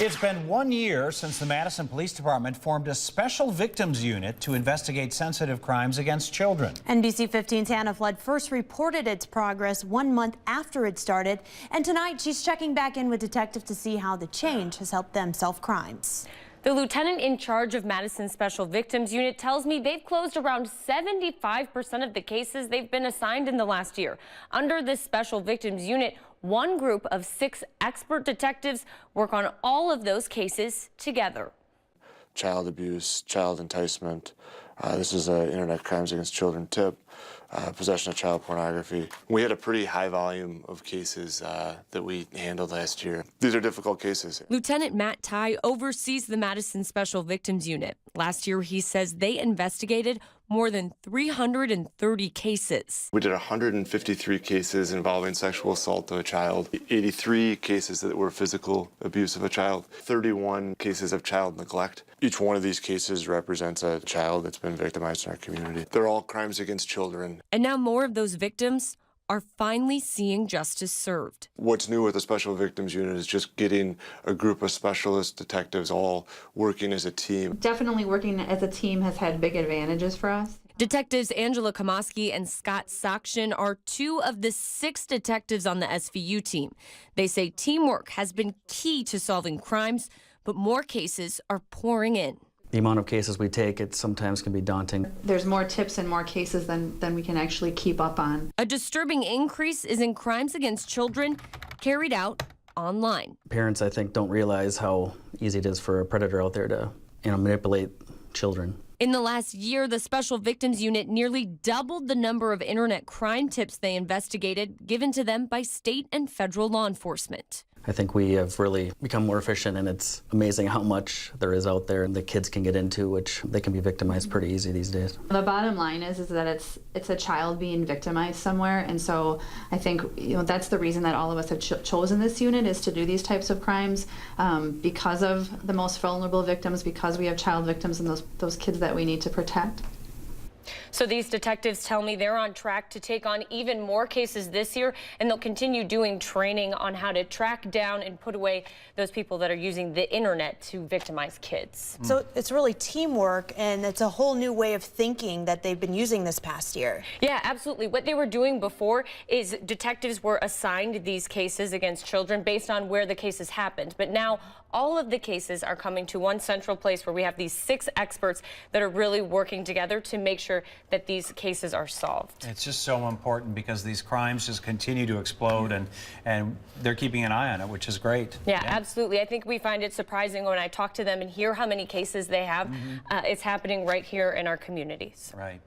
It's been 1 year since the Madison Police Department formed a special victims unit to investigate sensitive crimes against children. NBC 15's Hannah Flood first reported its progress 1 month after it started, and tonight she's checking back in with detectives to see how the change has helped them solve crimes. The lieutenant in charge of Madison Special Victims Unit tells me they've closed around 75% of the cases they've been assigned in the last year. Under this Special Victims Unit, one group of 6 expert detectives work on all of those cases together. Child abuse, child enticement. This is an internet crimes against children tip. Possession of child pornography. We had a pretty high volume of cases that we handled last year. These are difficult cases. Lieutenant Matt Ty oversees the Madison Special Victims Unit. Last year, he says they investigated more than 330 cases. We did 153 cases involving sexual assault of a child, 83 cases that were physical abuse of a child, 31 cases of child neglect. Each one of these cases represents a child that's been victimized in our community. They're all crimes against children. And now more of those victims are finally seeing justice served. What's new with the Special Victims Unit is just getting a group of specialist detectives all working as a team. Definitely working as a team has had big advantages for us. Detectives Angela Kamoski and Scott Sakshin are 2 of the 6 detectives on the SVU team. They say teamwork has been key to solving crimes, but more cases are pouring in. The amount of cases we take, it sometimes can be daunting. There's more tips and more cases than we can actually keep up on. A disturbing increase is in crimes against children carried out online. Parents, I think, don't realize how easy it is for a predator out there to, manipulate children. In the last year, the Special Victims Unit nearly doubled the number of internet crime tips they investigated given to them by state and federal law enforcement. I think we have really become more efficient, and it's amazing how much there is out there and the kids can get into, which they can be victimized pretty easy these days. The bottom line is that it's a child being victimized somewhere, and so I think that's the reason that all of us have chosen this unit, is to do these types of crimes because of the most vulnerable victims, because we have child victims and those kids that we need to protect. So these detectives tell me they're on track to take on even more cases this year, and they'll continue doing training on how to track down and put away those people that are using the internet to victimize kids. So it's really teamwork, and it's a whole new way of thinking that they've been using this past year. Yeah, absolutely. What they were doing before is detectives were assigned these cases against children based on where the cases happened. But now all of the cases are coming to one central place where we have these 6 experts that are really working together to make sure that these cases are solved. It's just so important because these crimes just continue to explode, and they're keeping an eye on it, which is great. Yeah, absolutely. I think we find it surprising when I talk to them and hear how many cases they have. It's happening right here in our communities. Right.